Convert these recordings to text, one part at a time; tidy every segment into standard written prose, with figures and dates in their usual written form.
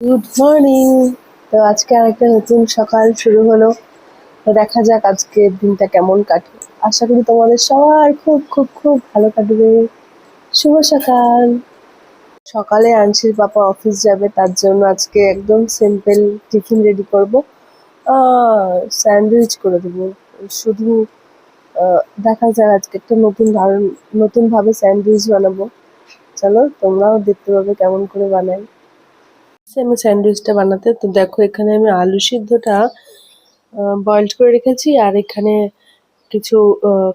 Good morning. তো আজকে আরেকটা নতুন সকাল শুরু হলো। তো দেখা যাক আজকের দিনটা কেমন কাটে। আশা করি তোমাদের সবার খুব খুব খুব ভালো কাটবে। শুভ সকাল। সকালে আনসির পাপা অফিস যাবে, তার জন্য আজকে একদম সিম্পল টিফিন রেডি করব। স্যান্ডউইচ করে দেবো শুধু। দেখা যাক আজকে একটা নতুন ভাবে স্যান্ডউইচ বানাবো। চলো তোমরাও দেখতে পাবে কেমন করে বানাই। আমি স্যান্ডউইচটা বানাতে তো দেখো, এখানে আমি আলু সিদ্ধটা বয়েলড করে রেখেছি, আর এখানে কিছু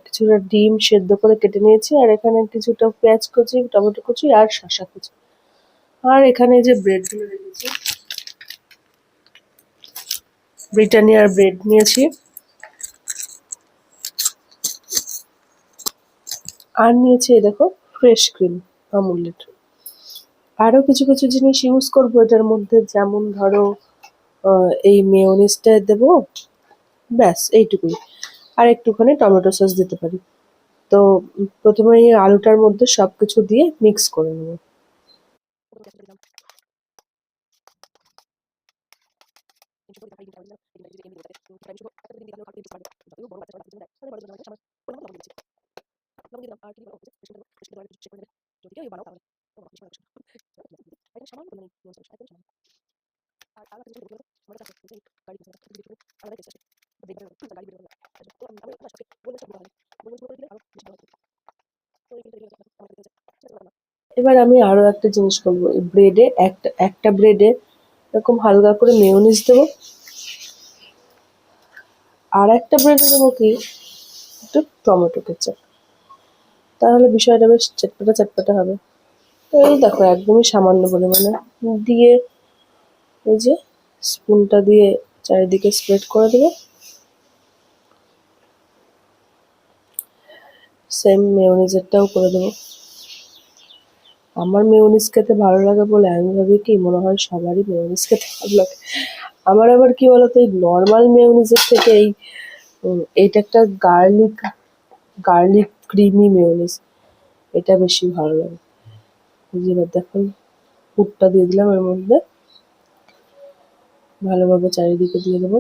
কিছুটা ডিম সেদ্ধ করে কেটে নিয়েছি, আর এখানে কিছুটা পেঁয়াজ কুচি, টমেটো কুচি আর শসা কুচি। আর এখানে যে ব্রেড গুলো রেখেছি, ব্রিটানিয়ার ব্রেড নিয়েছি, আর নিয়েছি এই দেখো ফ্রেশ ক্রিম আমুলের। আরো কিছু কিছু জিনিস ইউজ করবো এটার মধ্যে, যেমন ধরো এই মেয়োনিজটা দেবো, ব্যাস এইটুকুই। আর একটুখানি টমেটো সস দিতে পারি। তো প্রথমে এই আলুটার মধ্যে সবকিছু দিয়ে মিক্স করে নেবো। এবার আমি আরো একটা জিনিস করবো, এই ব্রেডে একটা একটা ব্রেডে এরকম হালকা করে মেয়োনিজ দেবো, আর একটা ব্রেডে দেবো কি একটু টমেটো কেচাপ। তাহলে বিষয়টা বেশ চটপটা চটপটা হবে। তো এই দেখো একদমই সামান্য পরিমাণে দিয়ে, এই যে স্পুনটা দিয়ে চারিদিকে স্প্রেড করে দেবো। সেম মেয়োনিজেরটাও করে দেবো। আমার মেয়োনিজ খেতে ভালো লাগে বলে আমি ভাবি কি, মনে হয় সবারই মেয়োনিজ খেতে ভালো লাগে। আমার আবার কি বলতো, এই নর্মাল মেয়োনিজের থেকে এইটা একটা গার্লিক গার্লিক ক্রিমি মেয়োনিজ, এটা বেশি ভালো লাগে। এই যে এবার দেখুন পুরটা দিয়ে দিলাম এর মধ্যে, ভালোভাবে চারিদিকে দিয়ে দেবো,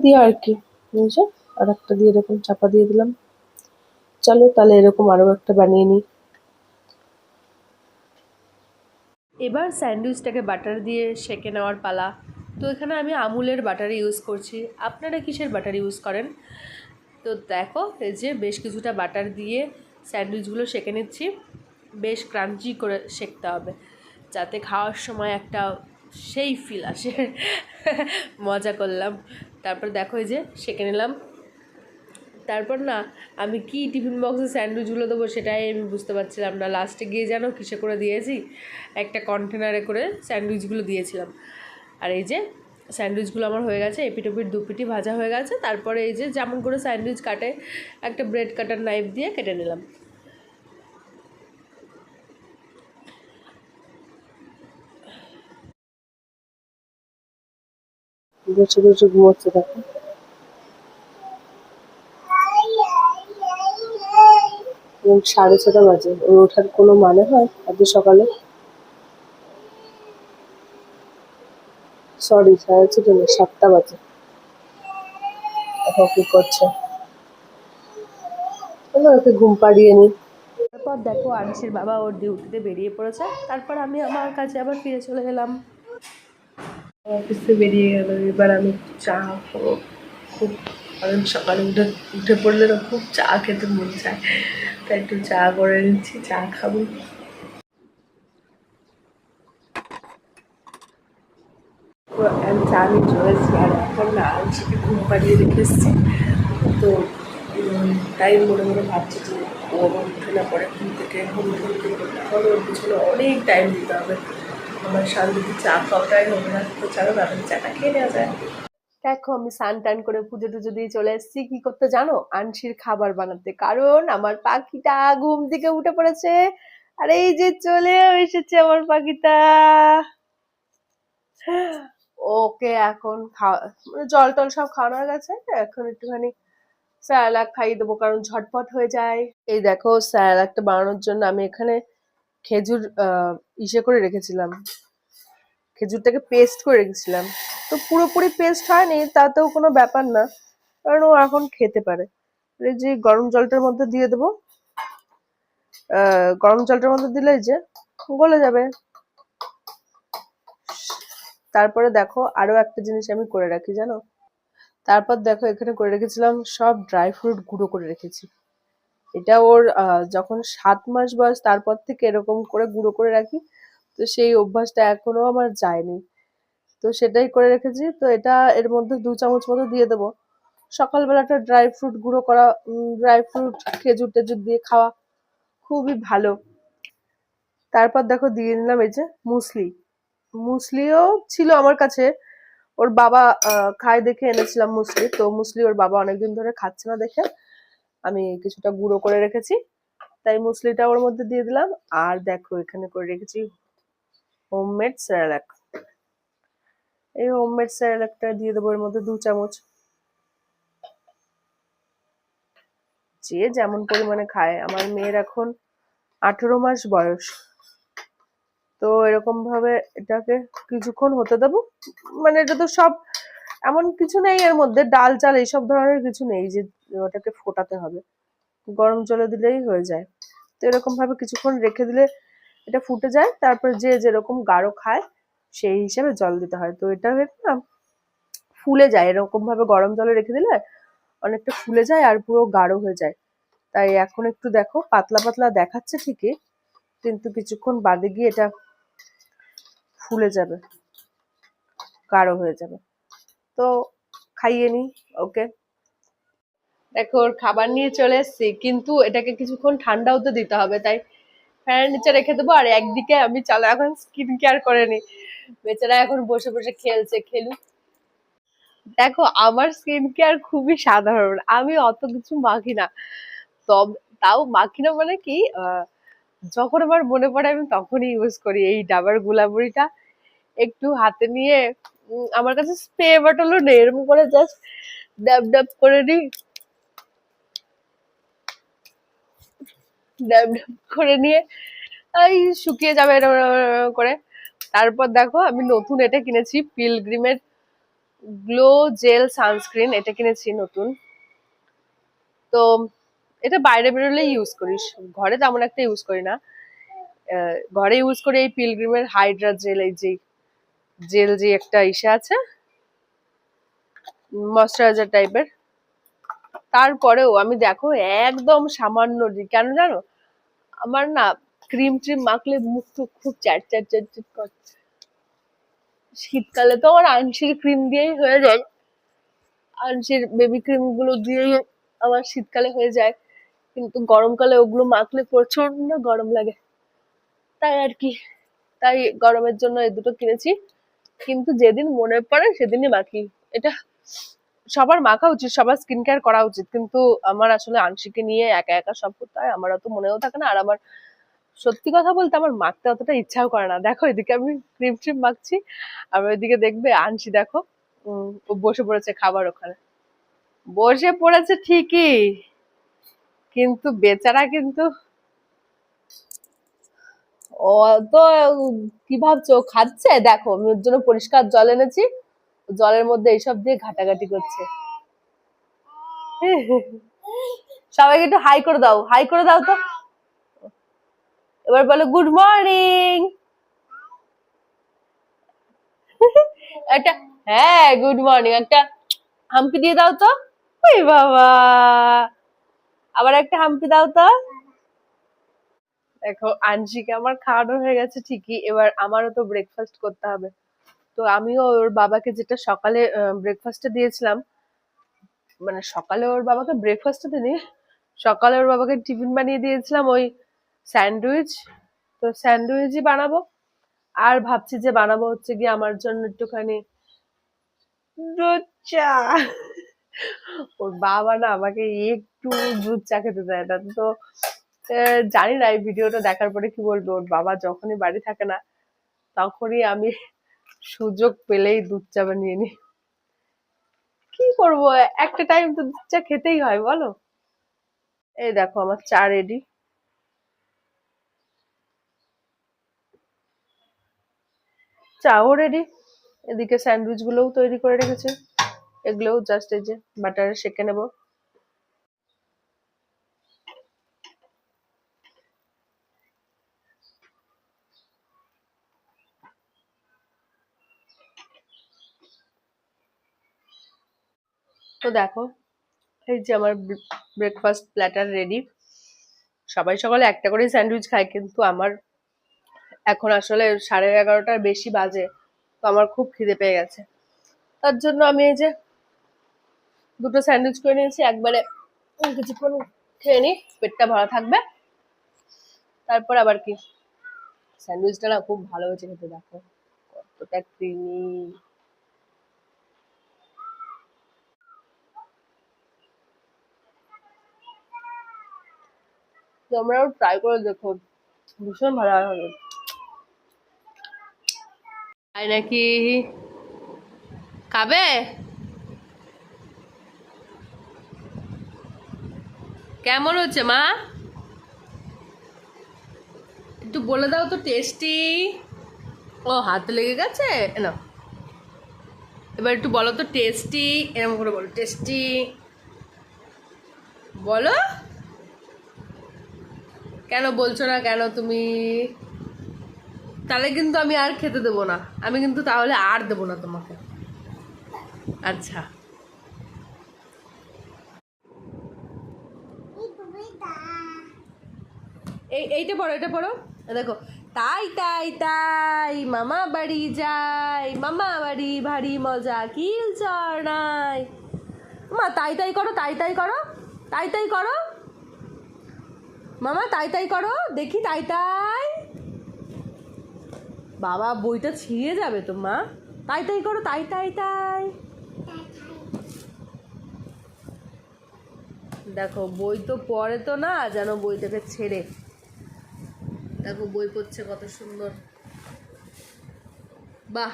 দিয়ে আর কি, বুঝছো, আর একটা দিয়ে এরকম চাপা দিয়ে দিলাম। চলো তাহলে এরকম আরো একটা বানিয়ে নিই। এবার স্যান্ডউইচটাকে বাটার দিয়ে সেঁকে নেওয়ার পালা। তো এখানে আমি আমুলের বাটার ইউজ করছি, আপনারা কিসের বাটার ইউজ করেন? তো দেখো এই যে বেশ কিছুটা বাটার দিয়ে স্যান্ডউইচগুলো সেঁকে নিচ্ছি। বেশ ক্রাঞ্চি করে সেঁকতে হবে, যাতে খাওয়ার সময় একটা সেই ফিল আসে। মজা করলাম। তারপর দেখো এই যে সেঁকে নিলাম। তারপর না, আমি কি টিফিন বক্সে স্যান্ডউইচগুলো দেবো সেটাই আমি বুঝতে পারছিলাম না। লাস্টে গিয়ে যেন কিসে করে দিয়েছি, একটা কন্টেনারে করে স্যান্ডউইচগুলো দিয়েছিলাম। আর এই যে স্যান্ডউইচগুলো আমার হয়ে গেছে, এপিট ওপিট দুপিটি ভাজা হয়ে গেছে। তারপরে এই যে যেমন করে স্যান্ডউইচ কাটে, একটা ব্রেড কাটার নাইফ দিয়ে কেটে নিলাম। বসে বসে ঘুমোচ্ছে দেখো। 6:30 বাজে, ওর ওঠার কোনো মানে হয় এত সকালে? সরি, 6:30 না, 7টা বাজে। এখন কি করছে? চলো ওকে ঘুম পাড়িয়ে নি। তারপর দেখো আনসির বাবা ওর ডিউটিতে বেরিয়ে পড়েছে, তারপর আমি আমার কাছে আবার ফিরে চলে এলাম। অফিসে বেরিয়ে গেল, এবার আমি চা খাবো খুব, কারণ সকালে উঠে উঠে পড়লে না খুব চা খেতে মন চায়, তাই একটু চা করে নিচ্ছি, চা খাবো। চা নিয়ে চলে এসেছি, আর এখন না আনসিকে ঘুম পাড়িয়ে রেখে এসেছি। তো তাই মনে মনে ভাবছি যে ও আবার উঠে না পড়ে ঘুম থেকে, ঘুম থেকে এখন ওর পিছনে অনেক টাইম দিতে হবে, আমার শান্তিতে চা খাওয়াটাই হবে না। তো চলো তাড়াতাড়ি চাটা খেয়ে নেওয়া যায়। দেখো আমি স্নান টান করে পুজো টুজো দিয়ে চলে এসেছি কি করতে জানো, আনসির খাবার বানাতে, কারণ আমার পাখিটা ঘুম থেকে উঠে পড়েছে। আর এই যে চলে এসেছে আমার পাখিটা। ওকে এখন খাওয়া মানে জল টল সব খাওয়ানো হয়ে গেছে, এখন একটুখানি স্যালাড খাইয়ে দেবো, কারণ ঝটপট হয়ে যায়। এই দেখো স্যালাডটা বানানোর জন্য আমি এখানে খেজুর ইসে করে রেখেছিলাম, খেজুরটাকে পেস্ট করে রেখেছিলাম। তো পুরোপুরি পেস্ট হয়নি, তাতেও কোনো ব্যাপার না, কারণ ও এখন খেতে পারে। এই যে গরম জলটার মধ্যে দিয়ে দেবো, গরম জলটার মধ্যে দিলে যে গলে যাবে। তারপরে দেখো আরো একটা জিনিস আমি করে রাখি জানো, তারপর দেখো এখানে করে রেখেছিলাম সব ড্রাই ফ্রুট গুঁড়ো করে রেখেছি। এটা ওর যখন 7 মাস বয়স তারপর থেকে এরকম করে গুঁড়ো করে রাখি, তো সেই অভ্যাসটা এখনো আমার যায়নি, তো সেটাই করে রেখেছি। তো এটা এর মধ্যে 2 চামচ মতো দিয়ে দেবো। সকালবেলাটা ড্রাই ফ্রুট গুঁড়ো করা, ড্রাই ফ্রুট খেজুর টেজুর দিয়ে খাওয়া খুবই ভালো। তারপর দেখো দিয়ে নিলাম এই যে মুসলি। মুসলিও ছিল আমার কাছে, ওর বাবা খায় দেখে এনেছিলাম মুসলি। তো মুসলি ওর বাবা অনেকদিন ধরে খাচ্ছে না দেখে আমি কিছুটা গুঁড়ো করে রেখেছি, তাই মুসলিটা ওর মধ্যে দিয়ে দিলাম। আর দেখো এখানে করে রেখেছি হোমমেড স্যালাড। এই হোমমেড স্যালাডটা দিয়ে দেবো এর মধ্যে 2 চামচ। যে যেমন পরিমাণে খায়, আমার মেয়ের এখন 18 মাস বয়স, তো এরকম ভাবে এটাকে কিছুক্ষণ হতে দেবো। মানে এটা তো সব এমন কিছু নেই এর মধ্যে, ডাল চাল এইসব ধরনের কিছু নেই যে ওটাকে ফোটাতে হবে, গরম জলে দিলেই হয়ে যায়। তো এরকম ভাবে কিছুক্ষণ রেখে দিলে এটা ফুটে যায়। তারপর যে যেরকম গাঢ় খায় সেই হিসাবে জল দিতে হয়। তো এটা না ফুলে যায়, এরকম ভাবে গরম জলে রেখে দিলে অনেকটা ফুলে যায় আর পুরো গাঢ় হয়ে যায়। তাই এখন একটু দেখো পাতলা পাতলা দেখাচ্ছে ঠিকই, কিন্তু কিছুক্ষণ বাদে গিয়ে এটা ফুলে যাবে, গাঢ় হয়ে যাবে। তো খাইয়ে নি ওকে। দেখো ওর খাবার নিয়ে চলে এসেছি, কিন্তু এটাকে কিছুক্ষণ ঠান্ডা হতে দিতে হবে, তাই ফ্যানের নিচে রেখে দেবো। আর একদিকে আমি চলো এখন স্কিন কেয়ার করে নি, বেচারা এখন বসে বসে খেলছে, খেলুক। দেখো আমার স্কিন কেয়ার খুবই সাধারণ, আমি অত কিছু মাখি না। তবে তাও মাখি না মানে কি, যখন আমার মনে পড়ে আমি তখনই ইউজ করি এই ডাবার গুলাবরিটা। একটু হাতে নিয়ে আমার কাছে স্প্রে বটলও নেই, এরকম করে জাস্ট ড্যাব ড্যাব করে নিই, ড্যাব ড্যাব করে নিয়ে এই শুকিয়ে যাবে এরকম এরকম করে। তারপর দেখো আমি নতুন এটা কিনেছি, পিলগ্রিমের গ্লো জেল সানস্ক্রিন, এটা কিনেছি নতুন। তো এটা বাইরে বেরোলেই ইউজ করিস, ঘরে তেমন একটা ইউজ করি না। ঘরে ইউজ করি এই পিলগ্রিমের হাইড্রা জেল, এই যে জেল যে একটা ইসে আছে ময়শ্চারাইজার টাইপের। তারপরেও আমি দেখো একদম সামান্য দিই, কেন জানো, আমার না ক্রিম ট্রিম মাখলে মুখ টুক খুব চ্যাট চ্যাট চ্যাট চ্যাট করে। শীতকালে তো আমার আনসির ক্রিম দিয়েই হয়ে যায়, আনসির বেবি ক্রিম গুলো দিয়েই আমার শীতকালে হয়ে যায়, কিন্তু গরমকালে ওগুলো মাখলে প্রচন্ড গরম লাগে, তাই আর কি। তাই গরমের জন্য এই দুটো কিনেছি, কিন্তু যেদিন মনে পড়ে সেদিনই মাখি। এটা সবার মাখা উচিত, সবার স্কিন কেয়ার করা উচিত, কিন্তু আমার আসলে আংশিকে নিয়ে একা একা সব করতে হয়, আমার অত মনেও থাকে না। আর আমার সত্যি কথা বলতে আমার মাখতে অতটা ইচ্ছাও করে না। দেখো এদিকে আমি ক্রিম ট্রিম মাখছি, আর ওইদিকে দেখবে আনসি দেখো ও বসে পড়েছে খাবার ওখানে, বসে পড়েছে ঠিকই, কিন্তু বেচারা কিন্তু ও তো কি ভাবছো খাচ্ছে, দেখো আমি ওর জন্য পরিষ্কার জল এনেছি, জলের মধ্যে এইসব দিয়ে ঘাটাঘাটি করছে। সবাইকে একটু হাই করে দাও, হাই করে দাও তো, এবার বলো গুড মর্নিং। একটা, হ্যাঁ গুড মর্নিং, একটা হাম্পি দিয়ে দাও তো। ওই বাবা, আবার একটা হাম্পি দাও তো। দেখো আনশিকে আমার খাওয়ানো হয়ে গেছে ঠিকই, এবার আমারও তো ব্রেকফাস্ট করতে হবে। তো আমিও ওর বাবাকে যেটা সকালে ব্রেকফাস্টে দিয়েছিলাম, মানে সকালে ওর বাবাকে ব্রেকফাস্টে দিইনি, সকালে ওর বাবাকে টিফিন বানিয়ে দিয়েছিলাম ওই স্যান্ডউইচ। তো স্যান্ডউইচই বানাবো। আর ভাবছি যে বানাবো হচ্ছে গিয়ে আমার জন্য একটুখানি দুধ চা। ওর বাবা না আমাকে একটু দুধ চা খেতে দেয় না। তো জানি না এই ভিডিওটা দেখার পরে কি বলবে, ওর বাবা যখনই বাড়ি থাকে না তখনই আমি সুযোগ পেলেই দুধ চা বানিয়ে নিই। কি করবো, একটা টাইম তো দুধ চা খেতেই হয় বলো। এই দেখো আমার চা রেডি। চাও রেডি, এদিকে স্যান্ডউইচ গুলোও তৈরি করে রেখেছে, এগুলোও জাস্ট এই যে বাটারে সেঁকে নেব। তো দেখো এই যে আমার ব্রেকফাস্ট প্ল্যাটার রেডি। সবাই সকালে একটা করে স্যান্ডউইচ খায়, কিন্তু আমার এখন আসলে 11:30টার বেশি বাজে, তো আমার খুব খিদে পেয়ে গেছে। তার জন্য আমি এই যে দুটো স্যান্ডউইচ করে নিয়েছি, একবারে কিছুক্ষণ খেয়ে নি, পেটটা ভরা থাকবে। তারপর আবার কি, স্যান্ডউইচটা না খুব ভালো হয়েছে খেতে, দেখো কতটা ক্রিমি। তোমরাও ট্রাই করে দেখো, ভীষণ ভালো হবে। তাই নাকি? খাবে? কেমন হচ্ছে মা? একটু বলে দাও তো। টেস্টি? ও হাতে লেগে গেছে না, এবার একটু বলো তো টেস্টি, এরকম করে বলো টেস্টি বলো। কেন বলছো না কেন তুমি? তাহলে কিন্তু আমি আর খেতে দেবো না, আমি কিন্তু তাহলে আর দেবো না তোমাকে। আচ্ছা এইটা পড়ো, এটা পড়ো। দেখো, তাই তাই তাই মামা বাড়ি যাই, মামা বাড়ি ভারী মজা কিল চড়াই। মা তাই তাই করো, তাই তাই করো, তাই তাই করো মামা, তাই তাই করো দেখি, তাই তাই। বাবা বইটা ছিঁড়ে যাবে তো মা, তাই তাই করো, তাই তাই তাই। দেখো বই তো পড়ে তো না, যেন বইটাকে ছেড়ে। দেখো বই পড়ছে কত সুন্দর, বাহ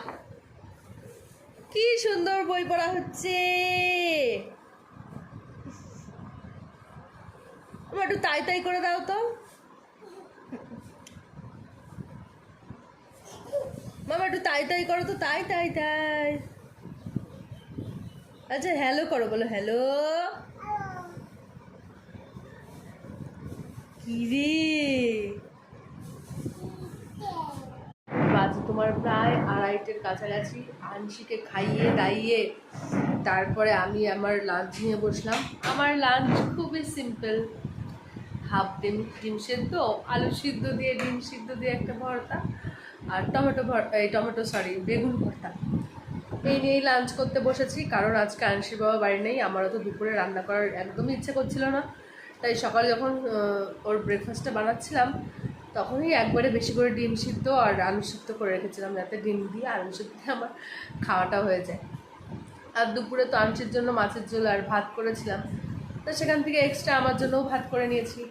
কি সুন্দর বই পড়া হচ্ছে। আমার একটু তাই তাই করে দাও তো মামা, একটু তাই তাই করো তো, তাই তাই তাই। আচ্ছা হ্যালো করো, বলো হ্যালো। কি রে, বাজে তোমার প্রায় 2:30-এর কাছাকাছি। আংশিকে খাইয়ে দাইয়ে তারপরে আমি আমার লাঞ্চ নিয়ে বসলাম। আমার লাঞ্চ খুবই সিম্পল, হাফ ডিম, ডিম সেদ্ধ, আলু সিদ্ধ দিয়ে, ডিম সিদ্ধ দিয়ে একটা ভর্তা, আর বেগুন ভর্তা। এই নিয়েই লাঞ্চ করতে বসেছি, কারণ আজকে আংশির বাবা বাড়ি নেই। আমারও তো দুপুরে রান্না করার একদমই ইচ্ছে করছিল না, তাই সকালে যখন ওর ব্রেকফাস্টটা বানাচ্ছিলাম তখনই একবারে বেশি করে ডিম সিদ্ধ আর আলু সিদ্ধ করে রেখেছিলাম, যাতে ডিম দিয়ে আলু সিদ্ধ দিয়ে আমার খাওয়াটা হয়ে যায়। আর দুপুরে তো আংশির জন্য মাছের ঝোল আর ভাত করেছিলাম, তো সেখান থেকে এক্সট্রা আমার জন্যও ভাত করে নিয়েছি,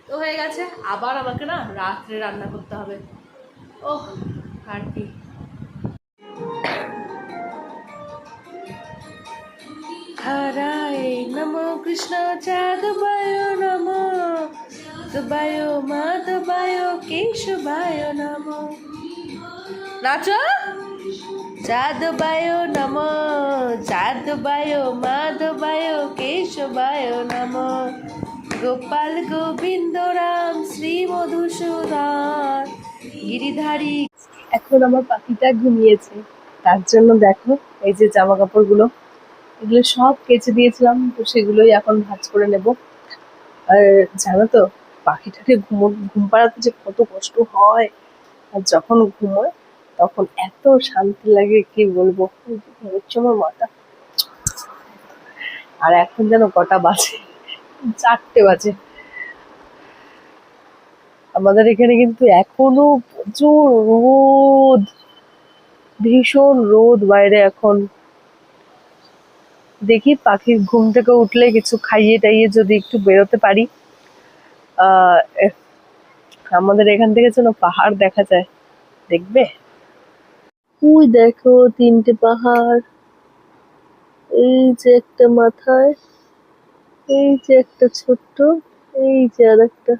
তো হয়ে গেছে। আবার আমাকে না রাত্রে রান্না করতে হবে। ওহ, আর কি। হরায় নম কৃষ্ণ চাঁদবায় নম, দবায় মাধবায় কেশবায় নম। নাচো। যাদবায় নম, যাদবায় মাধবায় কেশবায় নম, গোপাল গোবিন্দ রাম শ্রী মধুসূদন গিরিধারী। এখন আমার পাখিটা ঘুমিয়েছে, তার জন্য দেখো এই যে জামা কাপড়গুলো, এগুলো সব কেচে দিয়েছিলাম, তো সেগুলোই এখন ভাঁজ করে নেব। আর জানো তো, পাখিটাকে ঘুম পাড়াতে যে কত কষ্ট হয়, আর যখন ঘুমোয় তখন এত শান্তি লাগে কি বলবো। হচ্ছে আমার মাথা। আর এখন যেন কটা বাজে, 4টে বাজে। আমাদের এখানে কিন্তু এখনো প্রচুর রোদ, ভীষণ রোদ বাইরে এখন। দেখি পাখির ঘুম থেকে উঠলে কিছু খাইয়ে টাইয়ে যদি একটু বেরোতে পারি। আহ আমাদের এখান থেকে যেন পাহাড় দেখা যায়, দেখবে? ওই দেখো 3টে পাহাড়, এই যে একটা মাথায়, এই যে একটা ছোট্ট, এই যে আর একটা,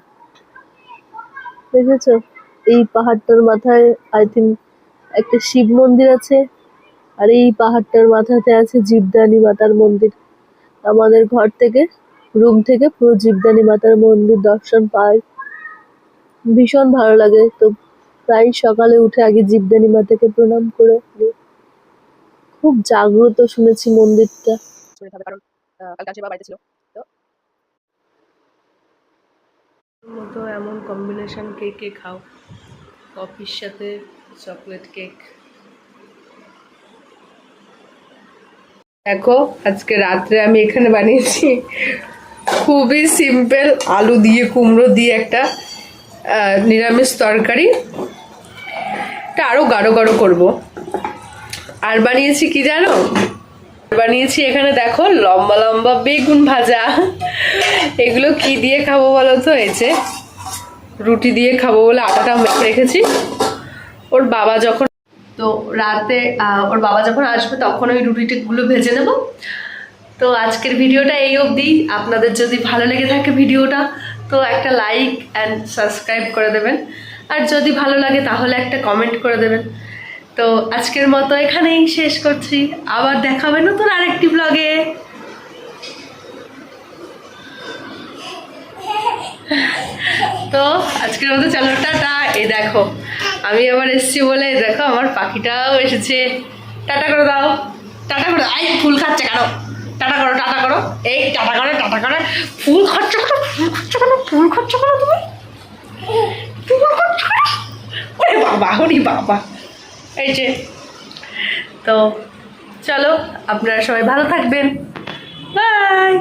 দেখেছো? এই পাহাড়টার মাথায় আই থিঙ্ক একটা শিব মন্দির আছে, আর এই পাহাড়টার মাথাতে আছে জীবদানী মাতার মন্দির। আমাদের ঘর থেকে, রুম থেকে পুরো জীবদানী মাতার মন্দির দর্শন পায়, ভীষণ ভালো লাগে। তো প্রায় সকালে উঠে আগে জীবদানী মাতাকে প্রণাম করে নিই। খুব জাগ্রত শুনেছি মন্দিরটা। কারণ কালকে আসে বাড়িতে ছিল তো মতো এমন কম্বিনেশন কে কে খাও, কফির সাথে চকলেট কেক। দেখো আজকে রাত্রে আমি এখানে বানিয়েছি খুবই সিম্পল আলু দিয়ে কুমড়ো দিয়ে একটা নিরামিষ তরকারি। এটা আরও গাঢ় গাঢ় করবো। আর বানিয়েছি কি জানো, বানিয়েছি এখানে দেখো লম্বা লম্বা বেগুন ভাজা। এগুলো কি দিয়ে খাবো বলো তো, এই যে রুটি দিয়ে খাবো বলে আটাটা মেখে রেখেছি। ওর বাবা যখন তো রাতে ওর বাবা যখন আসবে তখন ওই রুটিগুলো ভেজে নেব। তো আজকের ভিডিওটা এই অবধি। আপনাদের যদি ভালো লেগে থাকে ভিডিওটা তো একটা লাইক অ্যান্ড সাবস্ক্রাইব করে দেবেন, আর যদি ভালো লাগে তাহলে একটা কমেন্ট করে দেবেন। তো আজকের মতো এখানেই শেষ করছি, আবার দেখা হবে নতুন আরেকটি ব্লগে। তো আজকের মতো চলো টাটা। এই দেখো আমি আবার এসেছি বলে দেখো আমার পাখিটাও এসেছে। টাটা করে দাও, টাটা করে দাও। আই ফুল খাচ্ছে কেন, টাটা করো টাটা করো, এই টাটা করো টাটা করো। ফুল খাচ্ছ কেন, ফুল খাচ্ছ কেন, ফুল খাচ্ছ কেন তুমি, ফুল খাচ্ছ কেন? ওরে বাবা, ওরে বাবা। এই যে তো চলো আপনারা সবাই ভালো থাকবেন, বাই।